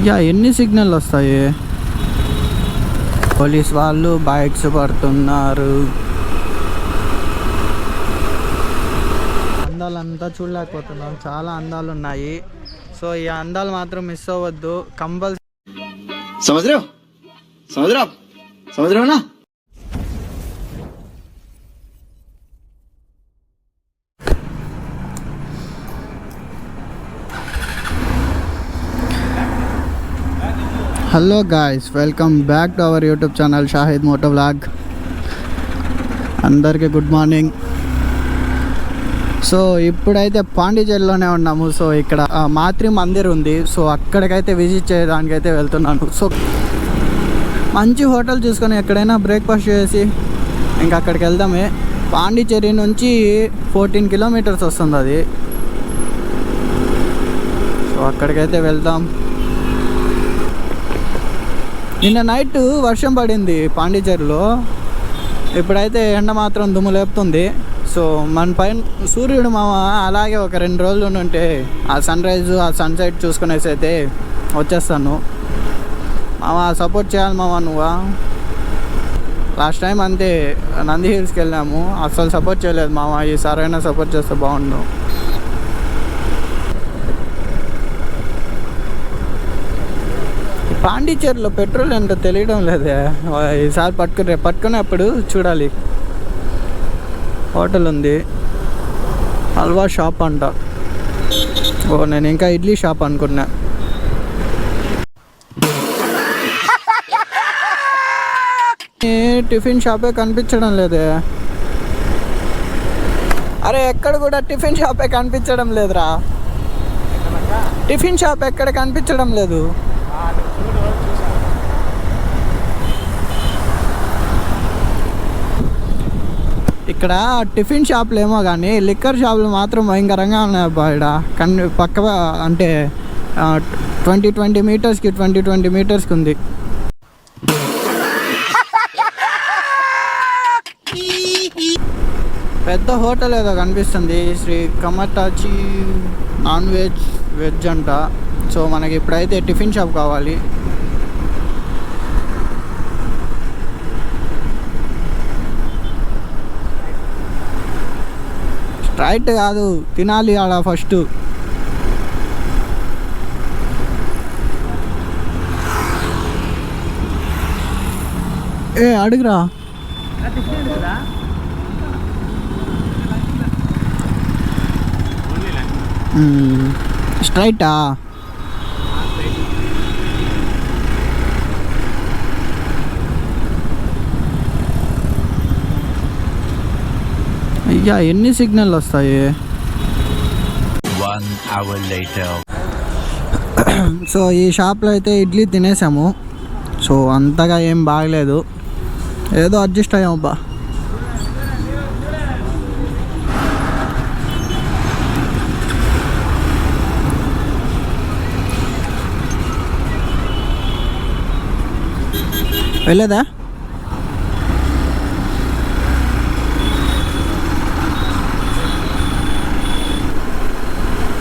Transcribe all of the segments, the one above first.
అయ్యా ఎన్ని సిగ్నల్ వస్తాయి. పోలీస్ వాళ్ళు బైక్స్ పడుతున్నారు. అందాలంతా చూడలేకపోతున్నాం, చాలా అందాలు ఉన్నాయి. సో ఈ అందాలు మాత్రం మిస్ అవ్వద్దు కంపల్సరీ. సముద్రం hello guys, welcome back to our YouTube channel Shahid moto vlog. అందరికీ గుడ్ మార్నింగ్. సో ఇప్పుడైతే పాండిచేరిలోనే ఉన్నాము. సో ఇక్కడ మాతృ మందిర్ ఉంది. సో అక్కడికైతే విజిట్ చేయడానికైతే వెళ్తున్నాను. సో మంచి హోటల్ చూసుకొని ఎక్కడైనా బ్రేక్ఫాస్ట్ చేసి ఇంకా అక్కడికి వెళ్దామే. పాండిచేరి నుంచి 14 కిలోమీటర్స్ వస్తుంది అది. సో అక్కడికైతే వెళ్దాం. నిన్న నైట్ వర్షం పడింది పాండిచేరిలో. ఇప్పుడైతే ఎండ మాత్రం దుమ్ము లేపుతుంది. సో మన పైన సూర్యుడు మామ అలాగే ఒక 2 రోజులు ఉంటే ఆ సన్ రైజ్ ఆ సన్సెట్ చూసుకునేసి అయితే వచ్చేస్తాను. మామ సపోర్ట్ చేయాలి మామ. నువ్వా లాస్ట్ టైం అంతే నంది హిల్స్కి వెళ్ళాము, అస్సలు సపోర్ట్ చేయలేదు మామ. ఈసారైనా సపోర్ట్ చేస్తే బాగుండు. పాండిచేరిలో పెట్రోల్ ఏంటో తెలియడం లేదే. ఈసారి పట్టుకునేప్పుడు చూడాలి. హోటల్ ఉంది, హల్వా షాప్ అంట. ఓ నేను ఇంకా ఇడ్లీ షాప్ అనుకున్నా. టిఫిన్ షాపే కనిపించడం లేదే. అరే ఎక్కడ కూడా టిఫిన్ షాపే కనిపించడం లేదురా. టిఫిన్ షాప్ ఎక్కడ కనిపించడం లేదు. ఇక్కడ టిఫిన్ షాపులు ఏమో కానీ లిక్కర్ షాపులు మాత్రం భయంకరంగా ఉన్నాయి అబ్బా. ఇక్కడ పక్క అంటే 20 మీటర్స్కి ఉంది. పెద్ద హోటల్ ఏదో కనిపిస్తుంది, శ్రీ కమటాచి నాన్ వెజ్ అంట. సో మనకి ఇప్పుడైతే టిఫిన్ షాప్ కావాలి. స్ట్రైట్ కాదు, తినాలి ఆడ ఫస్ట్. అడుగురా. స్ట్రైటా? అయ్యా ఎన్ని సిగ్నల్ వస్తాయి. సో ఈ షాప్లో అయితే ఇడ్లీ తినేసాము. సో అంతగా ఏం బాగలేదు, ఏదో అడ్జస్ట్ అయ్యామబ్బా. వెళ్ళేదా?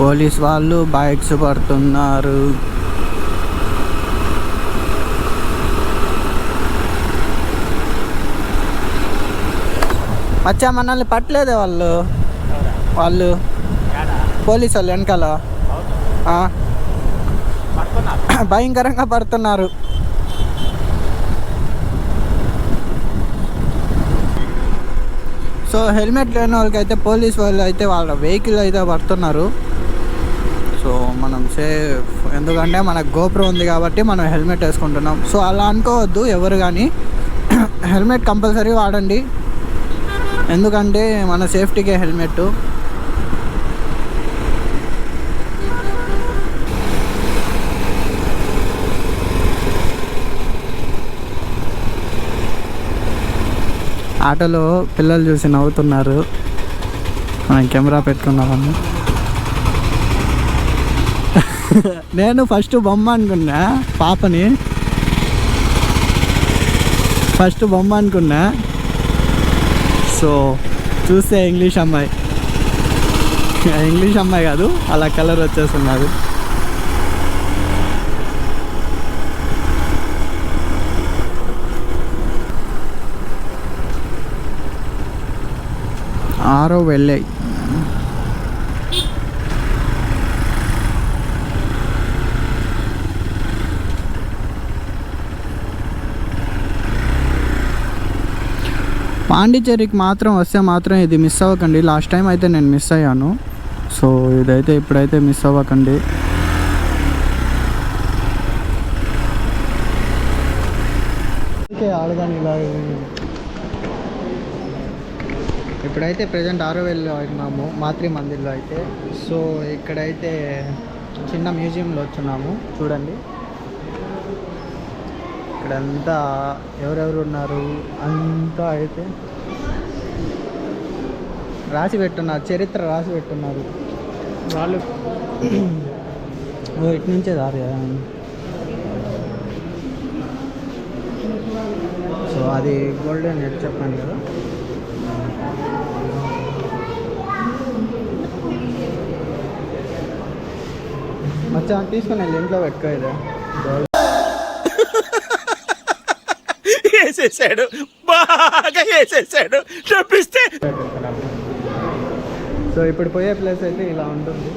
పోలీస్ వాళ్ళు బైక్స్ పడుతున్నారు. మచ్చా మనల్ని పట్టలేదే వాళ్ళు పోలీసు వాళ్ళు వెనకాల భయంకరంగా పడుతున్నారు. సో హెల్మెట్ లేని వాళ్ళకైతే పోలీస్ వాళ్ళు అయితే వాళ్ళ వెహికల్ అయితే పడుతున్నారు. సో మనం సేఫ్, ఎందుకంటే మనకు గోప్రో ఉంది కాబట్టి మనం హెల్మెట్ వేసుకుంటున్నాం. సో అలా అనుకోవద్దు ఎవరు కానీ. హెల్మెట్ కంపల్సరీ వాడండి, ఎందుకంటే మన సేఫ్టీకే హెల్మెట్. ఆటోలో పిల్లలు చూసి నవ్వుతున్నారు. మనం కెమెరా పెట్టుకున్నామని. నేను ఫస్ట్ బొమ్మ అనుకున్నా, పాపని ఫస్ట్ బొమ్మ అనుకున్నా. సో చూస్తే ఇంగ్లీష్ అమ్మాయి కాదు, అలా కలర్ వచ్చేస్తున్నారు. ఆరోవెల్లై. పాండిచ్చేరికి మాత్రం వస్తే మాత్రం ఇది మిస్ అవ్వకండి. లాస్ట్ టైం అయితే నేను మిస్ అయ్యాను. సో ఇదైతే ఇప్పుడైతే మిస్ అవ్వకండి. ఆడగాని ఇలా ఇప్పుడైతే ప్రజెంట్ ఆరోవెల్లో ఉన్నాము, మాతృ మందిర్లో అయితే. సో ఇక్కడైతే చిన్న మ్యూజియంలో వచ్చున్నాము, చూడండి. ఇక్కడంతా ఎవరెవరు ఉన్నారు అంతా అయితే రాసి పెట్టున్నారు, చరిత్ర రాసి పెట్టున్నారు వాళ్ళు. ఇటు నుంచే దారి. సో అది గోల్డెన్ ఎట్ చెప్పాను కదా. మచ్చా తీసుకుని వెళ్ళి ఇంట్లో పెట్టుకోలేదు. వేసేసాడు, బాగా వేసేసాడు, చూపిస్తే. సో ఇప్పుడు పోయే ప్లేస్ అయితే ఇలా ఉంటుంది.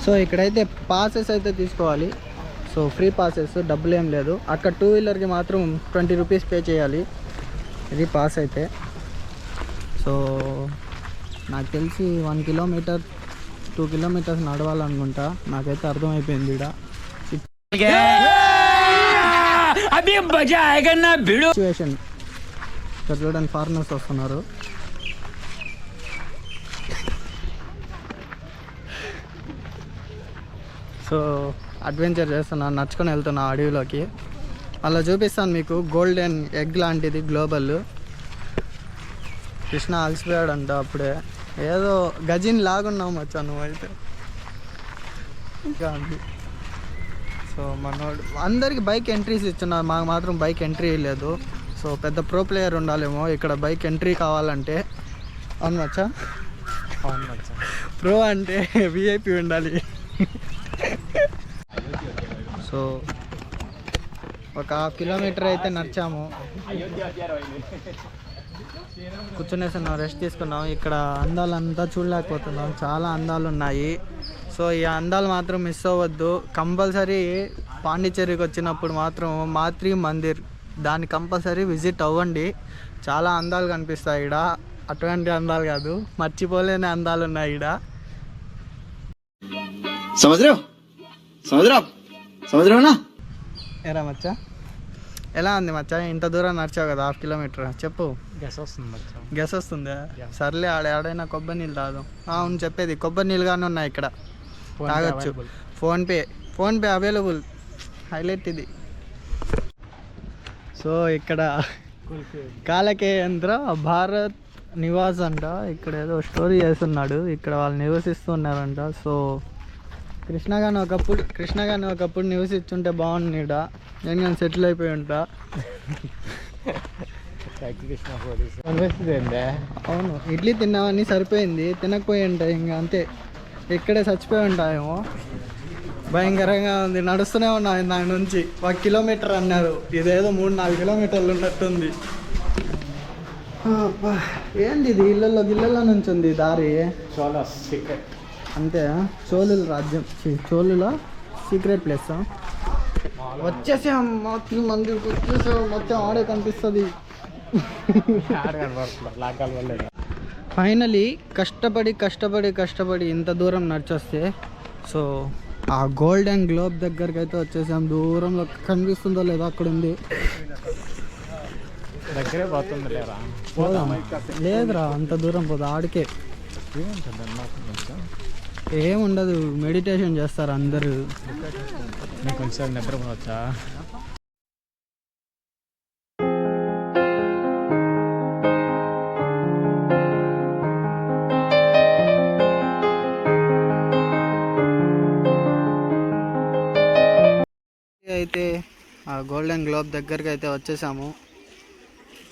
సో ఇక్కడైతే పాసెస్ అయితే తీసుకోవాలి. సో ఫ్రీ పాసెస్, డబ్బులు ఏం లేదు. అక్కడ 2 వీలర్కి మాత్రం 20 రూపీస్ పే చేయాలి. ఇది పాస్ అయితే. సో నాకు తెలిసి 1 కిలోమీటర్ 2 కిలోమీటర్స్ నడవాలనుకుంటా. నాకైతే అర్థమైపోయింది ఇక్కడ సిచ్యువేషన్. ఇక్కడ చూడండి, ఫారినర్స్ వస్తున్నారు. సో అడ్వెంచర్ చేస్తున్నాను, నడుచుకొని వెళ్తున్నా అడవిలోకి. అలా చూపిస్తాను మీకు. గోల్డెన్ ఎగ్ లాంటిది గ్లోబల్. కృష్ణ అలసిపోయాడంట అప్పుడే. ఏదో గజిన్ లాగున్నాం వచ్చా నువ్వైతే. ఇంకా సో మనోడు అందరికి బైక్ ఎంట్రీస్ ఇస్తున్నారు, మాకు మాత్రం బైక్ ఎంట్రీ లేదు. సో పెద్ద ప్రో ప్లేయర్ ఉండాలేమో ఇక్కడ బైక్ ఎంట్రీ కావాలంటే. అవును మచ్చా, అవును మచ్చా. ప్రో అంటే విఐపి ఉండాలి. సో ఒక 1/2 కిలోమీటర్ అయితే నడిచాము, కూర్చునేస్తున్నాం, రెస్ట్ తీసుకున్నాం. ఇక్కడ అందాలంతా చూడలేకపోతున్నాం, చాలా అందాలు ఉన్నాయి. సో ఈ అందాలు మాత్రం మిస్ అవ్వద్దు. కంపల్సరీ పాండిచ్చేరికి వచ్చినప్పుడు మాత్రం మాతృ మందిర్ దాన్ని కంపల్సరీ విజిట్ అవ్వండి. చాలా అందాలు కనిపిస్తాయి ఇక్కడ. అటువంటి అందాలు కాదు, మర్చిపోలేని అందాలు ఉన్నాయి ఇక్కడ. సముద్రం ఎరా మచ్చా, ఎలా ఉంది మచ్చా? ఇంత దూరం నడిచావు కదా, 1/2 కిలోమీటర్. చెప్పు. గెస్ వస్తుందా? సర్లే, ఆడైనా కొబ్బరి నీళ్ళు తాగుదాం. అవును చెప్పేది, కొబ్బరి నీళ్ళు కానీ ఉన్నాయి ఇక్కడ, తాగొచ్చు. PhonePe available. హైలైట్ ఇది. సో ఇక్కడ కాలకేంద్ర భారత్ నివాస్ అంట. ఇక్కడ ఏదో స్టోరీ చేస్తున్నాడు, ఇక్కడ వాళ్ళు నివసిస్తున్నారంట. సో కృష్ణ గాని ఒకప్పుడు నివసించుంటే బాగుంది ఇక్కడ. నేను కానీ సెటిల్ అయిపోయి ఉంటా. అవును, ఇడ్లీ తిన్నామని సరిపోయింది, తినకపోయి ఉంటాయి ఇంకా అంతే. ఇక్కడే చచ్చిపోయి ఉంటాయేమో. భయంకరంగా ఉంది, నడుస్తూనే ఉన్నాం దాని నుంచి. 1 కిలోమీటర్ అన్నారు, ఇదేదో 3-4 కిలోమీటర్లు ఉన్నట్టుంది. ఏంది ఇది? ఇళ్ళల్లో నుంచి ఉంది దారి. అంతే, చోళుల రాజ్యం, చోళుల సీక్రెట్ ప్లేస్. వచ్చేసాం మాతృ మందిర్కి, వచ్చేసాం. మొత్తం ఆడే కనిపిస్తుంది. ఫైనలీ కష్టపడి ఇంత దూరం నడిచొస్తే సో ఆ గోల్డెన్ గ్లోబ్ దగ్గరికి అయితే వచ్చేసాం. దూరంలో కనిపిస్తుందో లేదో, అక్కడ ఉంది. దగ్గరే పోతుంది లేదురా, అంత దూరం పోదు. ఆడికే ఏముండదు, మెడిటేషన్ చేస్తారు అందరూ. కొంచెం నిద్రపోవచ్చా? అయితే ఆ గోల్డెన్ గ్లోబ్ దగ్గరికి అయితే వచ్చేసాము.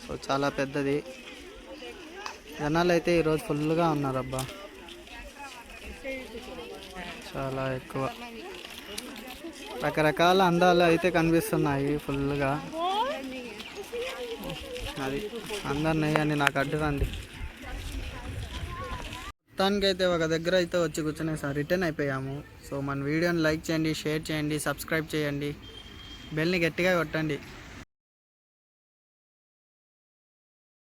సో చాలా పెద్దది. జనాలు అయితే ఈరోజు ఫుల్గా ఉన్నారు అబ్బా, చాలా ఎక్కువ. రకరకాల అందాలు అయితే కనిపిస్తున్నాయి ఫుల్గా. అది అందరినీ అని నాకు అడ్డురండి. మొత్తానికైతే ఒక దగ్గర అయితే వచ్చి కూర్చునేసాం, రిటర్న్ అయిపోయాము. సో మన వీడియోని లైక్ చేయండి, షేర్ చేయండి, సబ్స్క్రైబ్ చేయండి, బెల్ని గట్టిగా కొట్టండి.